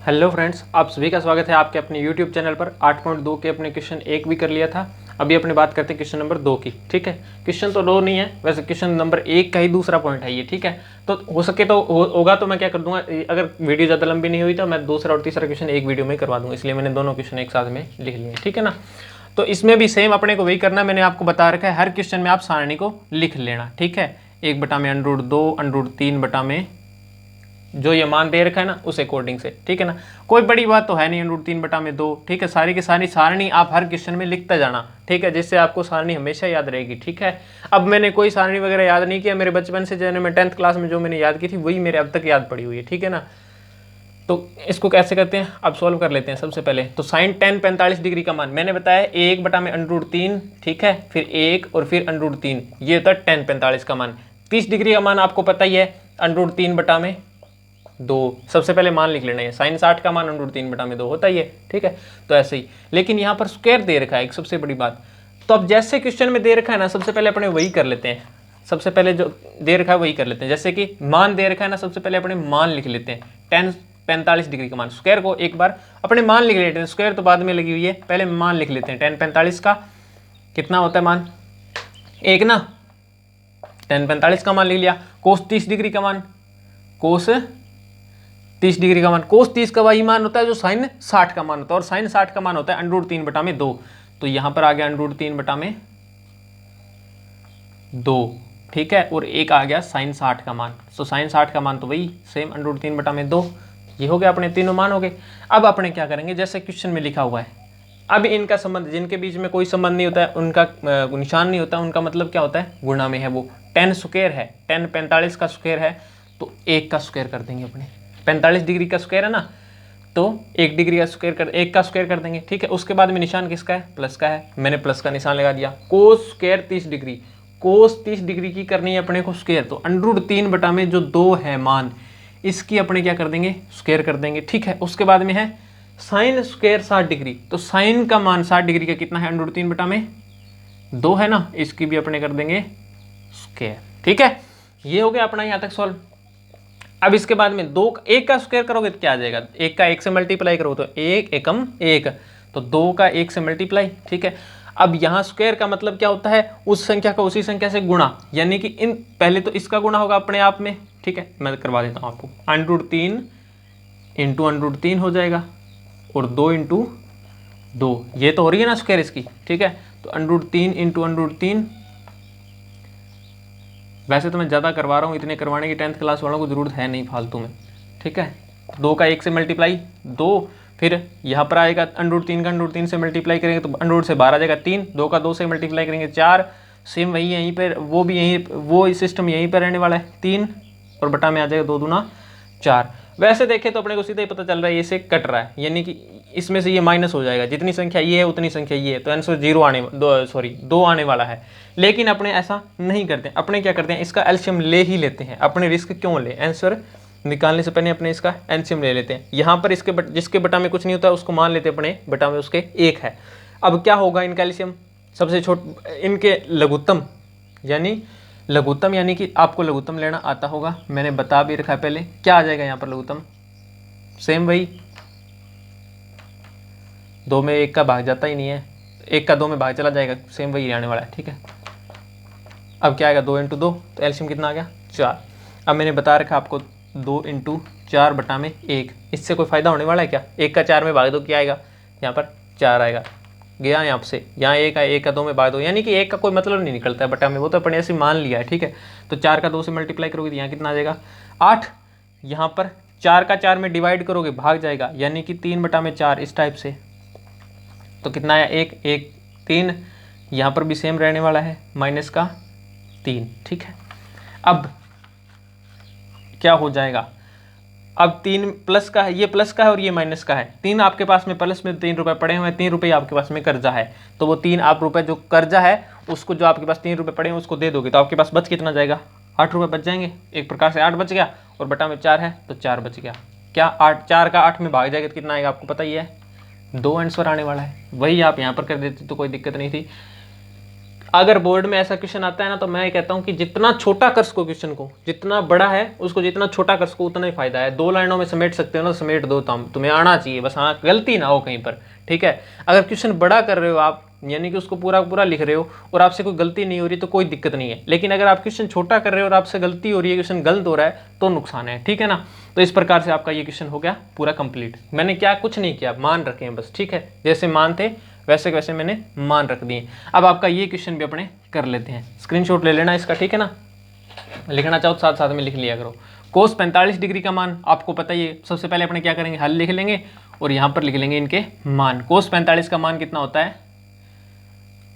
Hello friends, आप सभी का स्वागत है आपके अपने यूट्यूब चैनल पर। 8.2 के अपने क्वेश्चन 1 भी कर लिया था। अभी अपने बात करते हैं क्वेश्चन नंबर 2 की। ठीक है, क्वेश्चन तो 2 नहीं है, वैसे क्वेश्चन नंबर 1 का ही दूसरा पॉइंट है ये। ठीक है, तो हो सके तो होगा तो मैं क्या कर दूंगा, अगर वीडियो ज़्यादा लंबी नहीं हुई तो मैं दूसरा और तीसरा क्वेश्चन एक वीडियो में करवा दूंगा, इसलिए मैंने दोनों क्वेश्चन एक साथ में लिख लिए। ठीक है ना, तो इसमें भी सेम अपने को वही करना, मैंने आपको बता रखा है। हर क्वेश्चन में आप सारणी को लिख लेना। ठीक है, 1/√2 √3 जो ये मान दे रखा है ना उस अकॉर्डिंग से। ठीक है ना, कोई बड़ी बात तो है नहीं, √3/2। ठीक है, सारी की सारी सारणी आप हर क्वेश्चन में लिखता जाना। ठीक है, जिससे आपको सारणी हमेशा याद रहेगी। ठीक है, अब मैंने कोई सारणी वगैरह याद नहीं किया, मेरे बचपन से जो मैं 10th क्लास में जो मैंने याद की थी वही मेरे अब तक याद पड़ी हुई है। ठीक है ना, तो इसको कैसे करते हैं अब सॉल्व कर लेते हैं। सबसे पहले तो साइन tan 45 डिग्री का मान मैंने बताया 1/√3। ठीक है, फिर 1 और फिर √3, ये होता है tan 45 का मान। 30 डिग्री का मान आपको पता ही है, √3/2। सबसे पहले मान लिख लेना है, साइन 60 का मान √3/2 होता ही है। ठीक है, तो ऐसे ही, लेकिन यहाँ पर स्क्वायर दे रखा है एक सबसे बड़ी बात। तो अब जैसे क्वेश्चन में दे रखा है ना, सबसे पहले अपने वही कर लेते हैं। सबसे पहले जो दे रखा है वही कर लेते हैं। जैसे कि मान दे रखा है ना, सबसे पहले अपने मान लिख लेते हैं। tan 45 डिग्री का मान, स्क्वायर को एक बार अपने मान लिख लेते हैं, स्क्वायर तो बाद में लगी हुई है, पहले मान लिख लेते हैं। tan 45 का कितना होता है मान, एक ना, tan 45 का मान लिख लिया। कोस 30 डिग्री का मान, कोस 30 डिग्री का मान, कोस 30 का वही मान होता है जो साइन 60 का मान होता है, और साइन 60 का मान होता है √3/2। तो यहां पर आ गया √3/2। ठीक है, और एक आ गया साइन 60 का मान। तो साइन 60 का मान तो वही सेम √3/2। ये हो गया, अपने तीनों मान हो गए। अब अपने क्या करेंगे, जैसे क्वेश्चन में लिखा हुआ है, अब इनका संबंध, जिनके बीच में कोई संबंध नहीं होता है, उनका निशान नहीं होता, उनका मतलब क्या होता है, गुणा में है। वो tan स्क्वायर है, tan 45 का स्क्वायर है, तो 1 का स्क्वायर कर देंगे अपने। 45 डिग्री का स्क्वायर है ना, तो 1 डिग्री का स्क्वायर कर, 1 का स्क्वायर कर देंगे। ठीक है, उसके बाद में निशान किसका है, प्लस का है, मैंने प्लस का निशान लगा दिया। कोस स्क्वायर 30 डिग्री, कोस 30 डिग्री की करनी है अपने को स्क्वायर, तो √3 जो 2 है मान, इसकी अपने क्या कर देंगे, स्क्वायर कर देंगे। ठीक है, उसके बाद में है साइन स्क्वायर 60 डिग्री, तो साइन का मान 60 डिग्री का कितना है, √3/2 है ना, इसकी भी अपने कर देंगे स्क्वायर। ठीक है, ये हो गया अपना यहां तक सॉल्व। अब इसके बाद में दो, एक का स्क्वायर करोगे तो क्या आ जाएगा, एक का एक से मल्टीप्लाई करो तो एक एकम एक, तो 2 का 1 से मल्टीप्लाई। ठीक है, अब यहाँ स्क्वायर का मतलब क्या होता है, उस संख्या का उसी संख्या से गुणा, यानी कि इन पहले तो इसका गुणा होगा अपने आप में। ठीक है, मैं करवा देता हूँ आपको, √3 इंटू √3 हो जाएगा, और 2 इंटू 2, ये तो हो रही है ना स्क्वायर इसकी। ठीक है, तो √3 इंटू √3, वैसे तो मैं ज़्यादा करवा रहा हूँ, इतने करवाने की 10th क्लास वालों को ज़रूरत है नहीं फालतू में। ठीक है, 2 का 1 से मल्टीप्लाई 2, फिर यहाँ पर आएगा √3 का √3 से मल्टीप्लाई करेंगे तो √ से बाहर आ जाएगा 3, 2 का 2 से मल्टीप्लाई करेंगे 4, सेम वही यहीं पर, वो भी यहीं, वो सिस्टम यहीं पर रहने वाला है 3, और बटा में आ जाएगा 2 दूना 4। वैसे देखें तो अपने को सीधा ही पता चल रहा है ये से कट रहा है, यानी कि इसमें से ये माइनस हो जाएगा, जितनी संख्या ये है उतनी संख्या ये है, तो आंसर 2 आने वाला है। लेकिन अपने ऐसा नहीं करते, अपने क्या करते हैं, इसका एलसीएम ले ही लेते हैं। अपने रिस्क क्यों ले, आंसर निकालने से पहले अपने इसका एलसीएम ले लेते हैं। यहाँ पर इसके जिसके बटा में कुछ नहीं होता उसको मान लेते अपने बटा में उसके 1 है। अब क्या होगा इनका एलसीएम, सबसे इनके लघुत्तम, यानी कि आपको लघुत्तम लेना आता होगा, मैंने बता भी रखा है पहले। क्या आ जाएगा यहाँ पर लघुत्तम, सेम वही, 2 में 1 का भाग जाता ही नहीं है, 1 का 2 में भाग चला जाएगा, सेम वही आने वाला है। ठीक है, अब क्या आएगा, 2 इंटू 2, तो एलसीएम कितना आ गया 4। अब मैंने बता रखा आपको 2 इंटू 4 बटा में 1, इससे कोई फायदा होने वाला है क्या, 1 का 4 में भाग दो, क्या आएगा, यहाँ पर 4 आएगा, गया यहाँ से, यहाँ 1 है, 1 का 2 में भाग दो, यानी कि 1 का कोई मतलब नहीं निकलता है बटा में, वो तो अपने ऐसे मान लिया है। ठीक है, तो 4 का 2 से मल्टीप्लाई करोगे तो यहाँ कितना आ जाएगा 8, यहाँ पर 4 का 4 में डिवाइड करोगे भाग जाएगा, यानी कि 3 बटा में 4, इस टाइप से, तो कितना आया 1 1 3, यहाँ पर भी सेम रहने वाला है, माइनस का 3। ठीक है, अब क्या हो जाएगा, अब 3 प्लस का है, ये प्लस का है और ये माइनस का है, 3 आपके पास में प्लस में 3 रुपए पड़े हुए हैं, 3 रुपये आपके पास में कर्जा है, तो वो 3 आप रुपए जो कर्जा है उसको, जो आपके पास 3 रुपये पड़े हैं उसको दे दोगे, तो आपके पास बच कितना जाएगा, 8 रुपये बच जाएंगे। एक प्रकार से 8 बच गया, और बटा में 4 है तो 4 बच गया। क्या 8, 4 का 8 में भाग जाएगा तो कितना आएगा आपको पता ही है, 2 आंसर आने वाला है। वही आप यहाँ पर कर देते तो कोई दिक्कत नहीं थी। अगर बोर्ड में ऐसा क्वेश्चन आता है ना, तो मैं कहता हूँ कि जितना छोटा कर सको क्वेश्चन को, जितना बड़ा है उसको जितना छोटा कर सको उतना ही फायदा है। 2 लाइनों में समेट सकते हो ना, समेट दो, तुम्हें आना चाहिए बस, हाँ गलती ना हो कहीं पर, ठीक है। अगर क्वेश्चन बड़ा कर रहे हो आप, यानी कि उसको पूरा पूरा लिख रहे हो और आपसे कोई गलती नहीं हो रही तो कोई दिक्कत नहीं है, लेकिन अगर आप क्वेश्चन छोटा कर रहे हो और आपसे गलती हो रही है, क्वेश्चन गलत हो रहा है, तो नुकसान है, ठीक है ना। तो इस प्रकार से आपका ये क्वेश्चन हो गया पूरा कंप्लीट। मैंने क्या कुछ नहीं किया, मान रखे हैं बस, ठीक है, जैसे मान थे वैसे वैसे मैंने मान रख दिए। अब आपका ये क्वेश्चन भी अपने कर लेते हैं, स्क्रीनशॉट ले लेना इसका, ठीक है ना, लिखना चाहो तो साथ साथ में लिख लिया करो। कोस 45 डिग्री का मान आपको पता ही है, सबसे पहले अपने क्या करेंगे, हल लिख लेंगे और यहाँ पर लिख लेंगे इनके मान। कोस 45 का मान कितना होता है,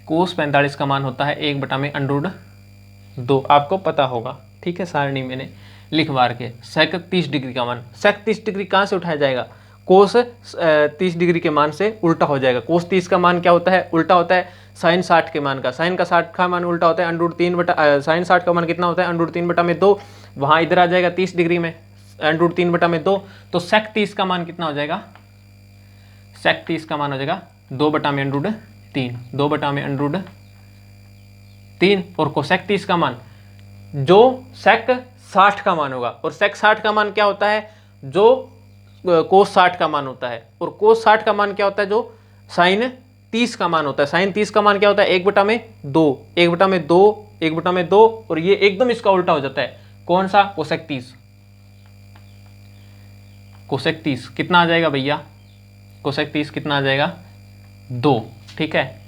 कोस 45 का मान होता है 1/√2, आपको पता होगा, ठीक है, सारणी मैंने लिखवा के। सेक 30 डिग्री का मान, सेक 30 डिग्री कहाँ से उठाया जाएगा, कोस 30 डिग्री के मान से उल्टा हो जाएगा। कोस 30 का मान क्या होता है, उल्टा होता है साइन 60 के मान का, साइन का 60 का मान उल्टा होता है √3 साइन 60 का मान कितना होता है, √3/2, वहाँ इधर आ जाएगा 30 डिग्री में √3/2, तो सेक 30 का मान कितना हो जाएगा, सेक 30 का मान हो जाएगा 2/√3, 2/√3। और कोसेक 30 का मान जो सेक 60 का मान होगा, और सेक 60 का मान क्या होता है, जो कोस 60 का मान होता है, और कोस 60 का मान क्या होता है, जो साइन 30 का मान होता है। साइन 30 का मान क्या होता है, 1/2, 1/2, और ये एकदम इसका उल्टा हो जाता है, कौन सा, कोसेक 30। कोसेक 30 कितना आ जाएगा भैया, कोसेक 30 कितना आ जाएगा, 2, ठीक है,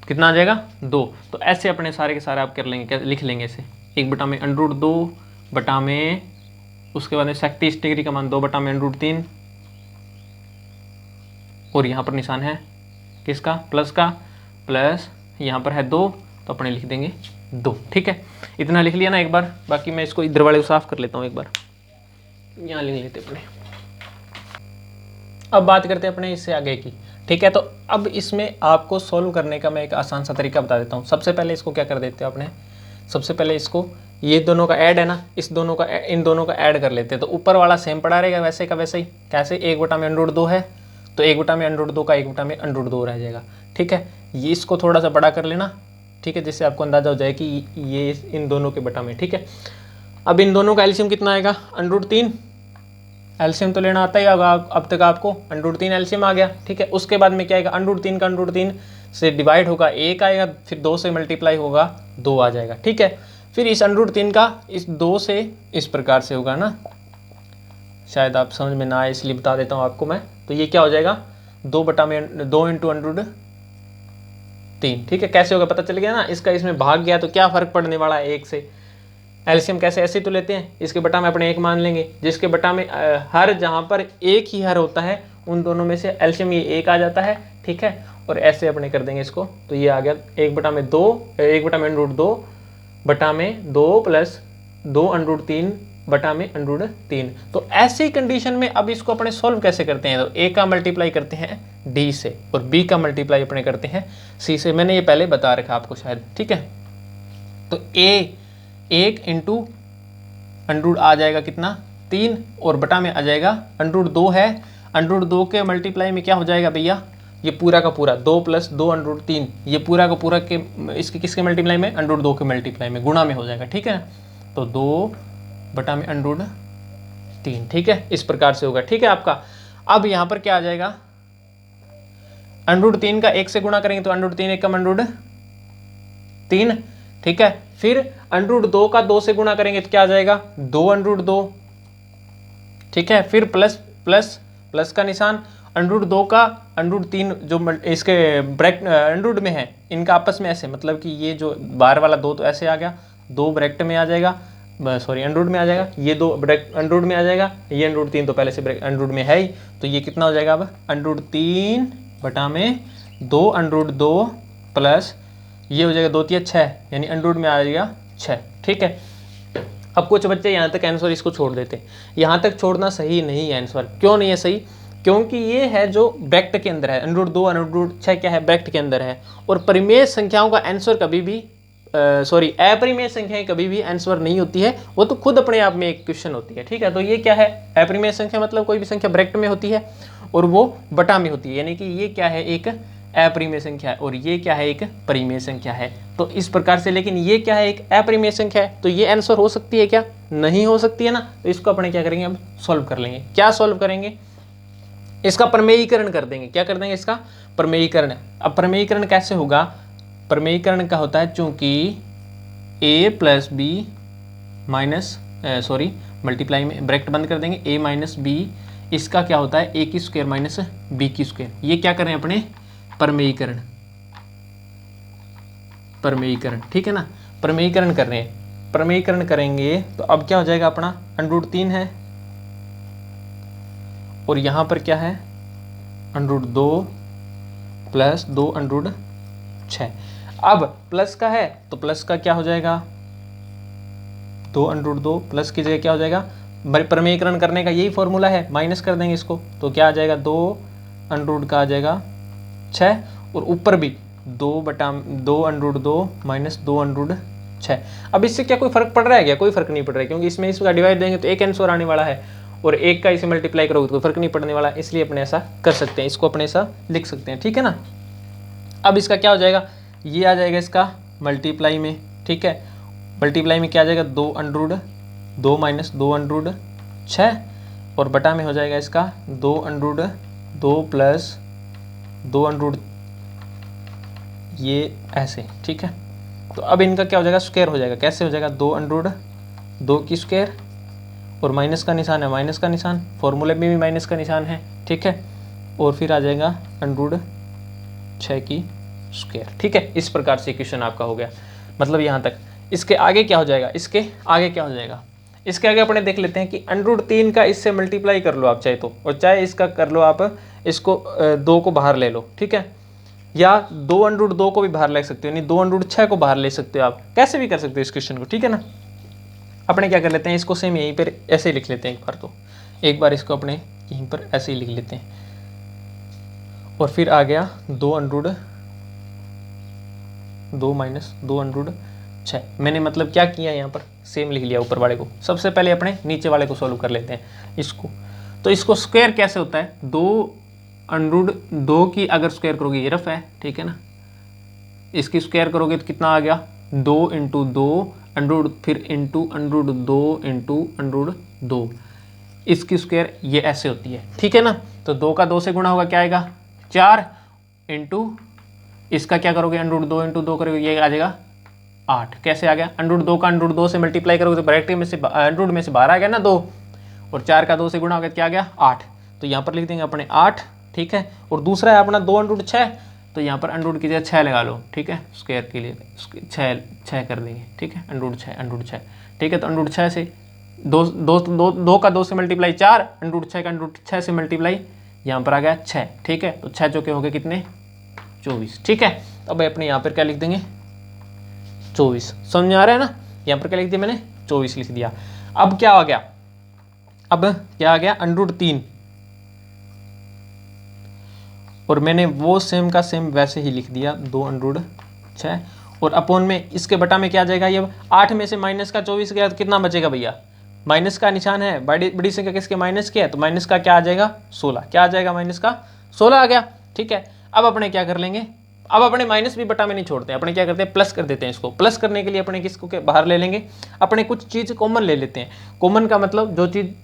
कितना आ जाएगा 2। तो ऐसे अपने सारे के सारे आप कर लेंगे, लिख लेंगे इसे 1/√2 बटा में, उसके बाद में सेक 30 डिग्री का मान 2/√3, और यहाँ पर निशान है किसका, प्लस का, प्लस यहाँ पर है 2, तो अपने लिख देंगे 2, ठीक है। इतना लिख लिया ना एक बार, बाकी मैं इसको इधर वाले को साफ कर लेता हूँ एक बार, यहाँ लिख लेते अपने। अब बात करते हैं अपने इससे आगे की, ठीक है। तो अब इसमें आपको सॉल्व करने का मैं एक आसान सा तरीका बता देता हूँ। सबसे पहले इसको क्या कर देते हो अपने, सबसे पहले इसको, ये दोनों का ऐड है ना, इस दोनों का, इन दोनों का ऐड कर लेते हैं, तो ऊपर वाला सेम पड़ा रहेगा वैसे का वैसे ही। कैसे, 1/√2 है तो 1/√2 का 1/√2 रह जाएगा, ठीक है। ये इसको थोड़ा सा बड़ा कर लेना, ठीक है, जिससे आपको अंदाजा हो जाए कि ये इन दोनों के बटा में, ठीक है। अब इन दोनों का एलसीएम कितना आएगा, √3, एलसीएम तो लेना आता ही होगा अब तक आपको, √3 एलसीएम आ गया, ठीक है। उसके बाद में क्या आएगा, √3 का √3 से डिवाइड होगा 1 आएगा, फिर 2 से मल्टीप्लाई होगा 2 आ जाएगा, ठीक है। फिर इस √3 का इस 2 से इस प्रकार से होगा ना, शायद आप समझ में ना आए इसलिए बता देता हूँ आपको मैं। तो ये क्या हो जाएगा, 2 × √3, ठीक है। कैसे होगा पता चल गया ना, इसका इसमें भाग गया तो क्या फर्क पड़ने वाला है 1 से। एलसीएम कैसे, ऐसे तो लेते हैं, इसके बटा में अपने 1 मान लेंगे, जिसके बटा में हर जहाँ पर एक ही हर होता है उन दोनों में से एलसीएम ये 1 आ जाता है, ठीक है। और ऐसे अपने कर देंगे इसको, तो ये आ गया 1/2 बटा में 2 प्लस 2/√3 बटा में √3। तो ऐसी कंडीशन में अब इसको अपने सॉल्व कैसे करते हैं, तो ए का मल्टीप्लाई करते हैं डी से और बी का मल्टीप्लाई अपने करते हैं सी से। मैंने ये पहले बता रखा आपको शायद, ठीक है। तो ए 1 × √, आ जाएगा कितना 3, और बटा में आ जाएगा √2 है, √2 के मल्टीप्लाई में क्या हो जाएगा भैया, ये पूरा का पूरा 2 प्लस 2/√3, ये पूरा का पूरा के इसके किसके मल्टीप्लाई में, √2 के मल्टीप्लाई में, गुणा में हो जाएगा, ठीक है। तो 2 बटा में √3, ठीक है, इस प्रकार से होगा, ठीक है आपका। अब यहाँ पर क्या आ जाएगा, √3 का 1 से गुणा करेंगे तो √3 1 का √3, ठीक है। फिर √2 का 2 से गुणा करेंगे तो क्या आ जाएगा, 2/2, ठीक है। फिर प्लस प्लस प्लस का निशान, √2 का √3 जो इसके ब्रैकेट अंडरूट में है, इनका आपस में ऐसे, मतलब कि ये जो बाहर वाला 2 तो ऐसे आ गया, 2 ब्रैकेट में आ जाएगा, सॉरी अंडरूट में आ जाएगा, ये 2 ब्रैकेट अंडरूट में आ जाएगा, ये √3 तो पहले से अंडरूट में है ही, तो ये कितना हो जाएगा अब, √3 बटा में 2/2 प्लस ये हो जाएगा 2 × 6, यानी अंडरूट में आ जाएगा 6, ठीक है। अब कुछ बच्चे यहाँ तक आंसर इसको छोड़ देते हैं, यहाँ तक छोड़ना सही नहीं है आंसर। क्यों नहीं है सही, क्योंकि ये है जो ब्रैकेट के अंदर है, √2 √6 क्या है, ब्रैकेट के अंदर है। और परिमेय संख्याओं का आंसर कभी भी अपरिमेय संख्याएं कभी भी आंसर नहीं होती है, वो तो खुद अपने आप में एक क्वेश्चन होती है, ठीक है। तो ये क्या है, अपरिमेय संख्या मतलब कोई भी संख्या ब्रैकेट में होती है और वो बटा में होती है, यानी कि ये क्या है, एक अपरिमेय संख्या है और ये क्या है, एक परिमेय संख्या है। तो इस प्रकार से, लेकिन ये क्या है, एक अपरिमेय संख्या है, तो ये आंसर हो सकती है क्या, नहीं हो सकती है ना। तो इसको अपने क्या करेंगे, अब सॉल्व कर लेंगे। क्या सॉल्व करेंगे, इसका प्रमेयीकरण कर देंगे। क्या कर देंगे, इसका प्रमेयीकरण। अब प्रमेयीकरण कैसे होगा, प्रमेयीकरण का होता है चूंकि a plus B minus multiply में ब्रैकेट बंद कर देंगे, a माइनस बी, इसका क्या होता है a की स्क्वायर माइनस b की स्क्वायर। ये क्या करें अपने प्रमेयीकरण, प्रमेयीकरण, ठीक है ना, प्रमेयीकरण कर रहे हैं। प्रमेयीकरण करेंगे तो अब क्या हो जाएगा अपना, √3 है और यहाँ पर क्या है, √2 प्लस 2 √6। अब प्लस का है तो प्लस का क्या हो जाएगा, 2 √2 प्लस की जगह क्या हो जाएगा, प्रमेयीकरण करने का यही फॉर्मूला है, माइनस कर देंगे इसको तो क्या आ जाएगा, 2 √ का आ जाएगा 6 और ऊपर भी 2 √2 माइनस 2 √6। अब इससे क्या कोई फर्क पड़ रहा है क्या, कोई फर्क नहीं पड़ रहा है, क्योंकि इसमें इसका डिवाइड देंगे तो एक आंसर आने वाला है और एक का इसे मल्टीप्लाई करोगे तो कोई फर्क नहीं पड़ने वाला, इसलिए अपने ऐसा कर सकते हैं, इसको अपने ऐसा लिख सकते हैं, ठीक है ना। अब इसका क्या हो जाएगा, ये आ जाएगा इसका मल्टीप्लाई में, ठीक है, मल्टीप्लाई में क्या आ जाएगा, 2 √2 माइनस 2 √6 और बटा में हो जाएगा इसका 2 √2 प्लस 2 √ ये ऐसे, ठीक है। तो अब इनका क्या हो जाएगा, स्क्वायर हो जाएगा। कैसे हो जाएगा, 2 √2 की स्क्वायर और माइनस का निशान है, माइनस का निशान, फॉर्मूले में भी माइनस का निशान है, ठीक है, और फिर आ जाएगा √6 की स्क्वायर, ठीक है। इस प्रकार से इक्वेशन आपका हो गया, मतलब यहाँ तक। इसके आगे क्या हो जाएगा, इसके आगे क्या हो जाएगा, इसके आगे अपने देख लेते हैं कि √3 का इससे मल्टीप्लाई कर लो आप चाहे तो, और चाहे इसका कर लो आप, इसको 2 को बाहर ले लो, ठीक है, या 2 √2 को भी बाहर ले सकते हो, नहीं 2 √6 को बाहर ले सकते हो, आप कैसे भी कर सकते हो इस क्वेश्चन को, ठीक है ना। अपने क्या कर लेते हैं, इसको सेम यहीं पर ऐसे ही लिख लेते हैं एक बार, तो एक बार इसको अपने यहीं पर ऐसे ही लिख लेते हैं और फिर आ गया 2 √2 माइनस 2 √6। मैंने मतलब क्या किया यहाँ पर, सेम लिख लिया ऊपर वाले को। सबसे पहले अपने नीचे वाले को सॉल्व कर लेते हैं इसको। तो इसको स्क्वायर कैसे होता है, 2 √2 की अगर स्क्वायर करोगे, ये रफ है, ठीक है ना, इसकी स्क्वायर करोगे तो कितना आ गया, 2 × 2 फिर इंटू √2 × √2, इसकी स्क्वायर ये ऐसे होती है, ठीक है ना। तो 2 का 2 से गुणा होगा, क्या आएगा 4 इंटू इसका क्या करोगे, √2 × 2 करोगे, ये आ जाएगा 8। कैसे आ गया, √2 का √2 से मल्टीप्लाई करोगे तो ब्रैकेट में से √ में से बाहर आ गया ना 2, और 4 का 2 से गुणा हो गया, क्या आ गया 8। तो यहाँ पर लिख देंगे अपने 8, ठीक है। और दूसरा है अपना 2 √6, तो यहाँ पर √ की जगह 6 लगा लो, ठीक है, स्क्वायर के लिए 6 कर देंगे, ठीक है, √6, ठीक है। तो √6 से 2 का 2 से मल्टीप्लाई 4, √6 का √6 से मल्टीप्लाई यहाँ पर आ गया 6, ठीक है। तो 6 चौके हो गए कितने, 24, ठीक है। अब अपने यहाँ पर क्या लिख देंगे, 24। समझ में आ रहा है ना, यहाँ पर क्या लिख दिया मैंने, 24 लिख दिया। अब क्या आ गया, अब क्या आ गया, √3, और मैंने वो सेम का सेम वैसे ही लिख दिया 2 √6 और अपॉन में इसके बटा में क्या आ जाएगा, ये 8 में से माइनस का 24 गया तो कितना बचेगा भैया, माइनस का निशान है, बड़ी संख्या किसके माइनस के है, तो माइनस का क्या आ जाएगा 16, क्या आ जाएगा माइनस का 16 आ गया, ठीक है। अब अपने क्या कर लेंगे, अब अपने माइनस भी बटा में नहीं छोड़ते हैं, अपने क्या करते हैं, प्लस कर देते हैं। इसको प्लस करने के लिए अपने किसको के बाहर ले लेंगे, अपने कुछ चीज़ कॉमन ले लेते हैं। कॉमन का मतलब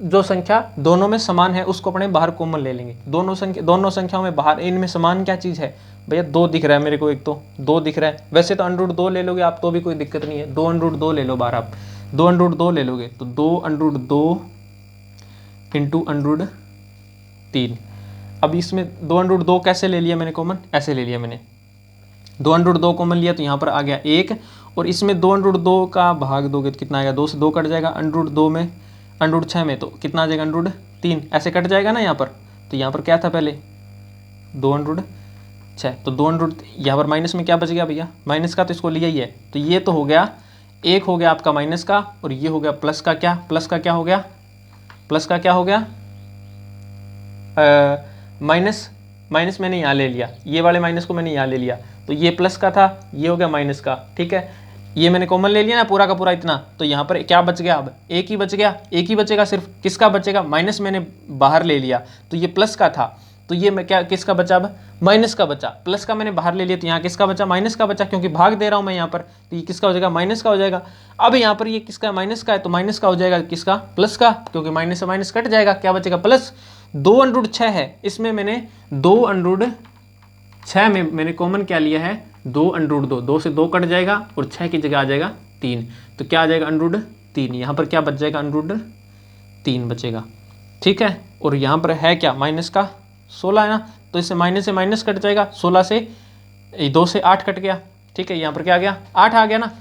जो संख्या दोनों में समान है उसको अपने बाहर कॉमन ले लेंगे। दोनों संख्याओं में बाहर, इनमें समान क्या चीज़ है भैया, 2 दिख रहा है मेरे को, एक तो 2 दिख रहा है, वैसे तो √2 ले लोगे आप तो भी कोई दिक्कत नहीं है, 2 √2 ले लो बाहर, आप 2 √2 ले लोगे तो 2 √2 × √3। अब इसमें 2 √2 कैसे ले लिया मैंने कॉमन, ऐसे ले लिया मैंने, 2 √2 कॉमन लिया तो यहाँ पर आ गया 1, और इसमें 2 √2 का भाग दोगे तो कितना आएगा, 2 से 2 कट जाएगा, √2 में √6 में तो कितना आ जाएगा, √3, ऐसे कट जाएगा ना यहाँ पर। तो यहाँ पर क्या था पहले 2 √6, तो 2 यहाँ पर माइनस में क्या बच गया भैया, माइनस का तो इसको लिया ही है, तो ये तो हो गया, एक हो गया आपका माइनस का, और ये हो गया प्लस का। क्या प्लस का क्या हो गया, प्लस का क्या हो गया, माइनस मैंने यहाँ ले लिया, ये वाले माइनस को मैंने यहाँ ले लिया, तो ये प्लस का था, ये हो गया माइनस का, ठीक है। ये मैंने कॉमन ले लिया ना पूरा का पूरा इतना, तो यहाँ पर क्या बच गया, अब एक ही बच गया, एक ही बचेगा सिर्फ, किसका बचेगा, माइनस मैंने बाहर ले लिया तो ये प्लस का था, तो ये मैं क्या किसका बचा, अब माइनस का बचा, प्लस का मैंने बाहर ले लिया, तो यहाँ किसका बचा, माइनस का बचा, क्योंकि भाग दे रहा हूँ मैं यहाँ पर, तो ये किसका हो जाएगा, माइनस का हो जाएगा। अब यहाँ पर ये किसका, माइनस का है, तो माइनस का हो जाएगा किसका, प्लस का, क्योंकि माइनस से माइनस कट जाएगा, क्या बचेगा प्लस। 2√6 है, इसमें मैंने 2√6 में मैंने कॉमन क्या लिया है, 2√2, 2 से 2 कट जाएगा और 6 की जगह आ जाएगा 3, तो क्या आ जाएगा √3, यहाँ पर क्या बच जाएगा, √3 बचेगा, ठीक है। और यहाँ पर है क्या, माइनस का 16 है ना, तो इससे माइनस से माइनस कट जाएगा, 16 से 2 से 8 कट गया, ठीक है। यहाँ पर क्या आ गया, 8 आ गया ना।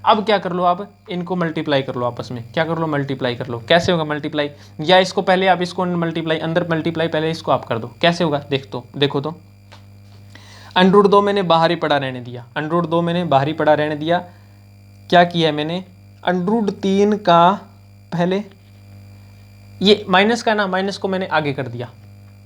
अब क्या कर लो, आप इनको मल्टीप्लाई कर लो आपस में, क्या कर लो, मल्टीप्लाई कर लो। कैसे होगा मल्टीप्लाई, या इसको पहले आप इसको मल्टीप्लाई, अंदर मल्टीप्लाई पहले इसको आप कर दो, कैसे होगा देखो तो √2 मैंने बाहर ही पड़ा रहने दिया, √2 मैंने बाहर ही पड़ा रहने दिया। क्या किया है मैंने, √3 का पहले ये माइनस का ना, माइनस को मैंने आगे कर दिया,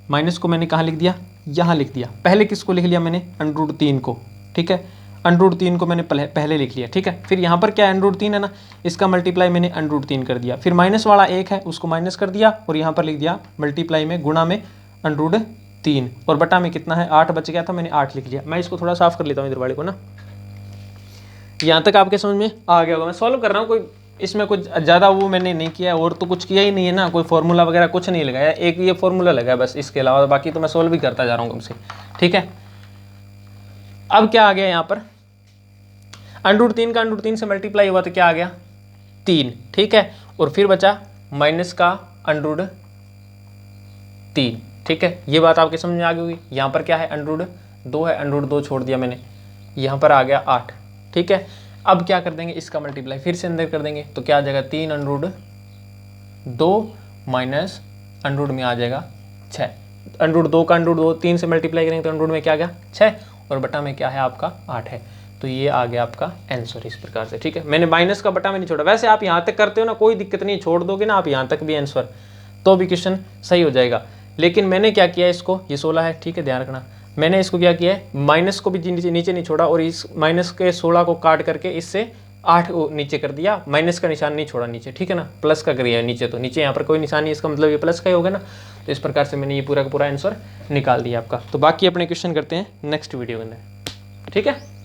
माइनस को मैंने कहाँ लिख दिया, यहाँ लिख दिया। पहले किसको लिख लिया मैंने, √3 को, ठीक है। √3 को मैंने पहले लिख लिया, ठीक है। फिर यहाँ पर क्या है, √3 है ना, इसका मल्टीप्लाई मैंने √3 कर दिया। फिर माइनस वाला 1 है, उसको माइनस कर दिया और यहाँ पर लिख दिया मल्टीप्लाई में, गुणा में √3, और बटा में कितना है, 8 बच गया था, मैंने 8 लिख लिया। मैं इसको थोड़ा साफ कर लेता हूँ इधर वाले को ना। यहाँ तक आपके समझ में आ गया होगा। मैं सॉल्व कर रहा हूँ, कोई इसमें कुछ ज़्यादा वो मैंने नहीं किया, और तो कुछ किया ही नहीं है ना, कोई फॉर्मूला वगैरह कुछ नहीं लगाया, एक ये फॉर्मूला लगा है बस, इसके अलावा बाकी तो मैं सॉल्व भी करता जा रहा हूँ कम से, ठीक है। अब क्या आ गया यहाँ पर, √3 का √3 से मल्टीप्लाई हुआ तो क्या आ गया, 3, ठीक है। और फिर बचा माइनस का √3, ठीक है। ये बात आपके समझ में आ गई होगी। यहाँ पर क्या है, √2 है, √2 छोड़ दिया मैंने, यहाँ पर आ गया 8, ठीक है। अब क्या कर देंगे, इसका मल्टीप्लाई फिर से अंदर कर देंगे, तो क्या आ जाएगा, 3√2 माइनस √ में आ जाएगा 6, √2 का √2 3 से मल्टीप्लाई करेंगे तो √ में क्या आ गया 6, और बटा में क्या है आपका 8 है। तो ये आ गया आपका आंसर इस प्रकार से, ठीक है। मैंने माइनस का बटा में नहीं छोड़ा, वैसे आप यहाँ तक करते हो ना, कोई दिक्कत नहीं, छोड़ दोगे ना आप यहाँ तक भी आंसर, तो भी क्वेश्चन सही हो जाएगा। लेकिन मैंने क्या किया, इसको ये 16 है, ठीक है, ध्यान रखना। मैंने इसको क्या किया है, माइनस को भी नीचे नहीं छोड़ा, और इस माइनस के 16 को काट करके इससे 8 को नीचे कर दिया, माइनस का निशान नहीं छोड़ा नीचे, ठीक है ना, प्लस का करिए नीचे, तो नीचे यहाँ पर कोई निशान नहीं, इसका मतलब ये प्लस का ही होगा ना। तो इस प्रकार से मैंने ये पूरा का पूरा आंसर निकाल दिया आपका। तो बाकी अपने क्वेश्चन करते हैं नेक्स्ट वीडियो के अंदर, ठीक है।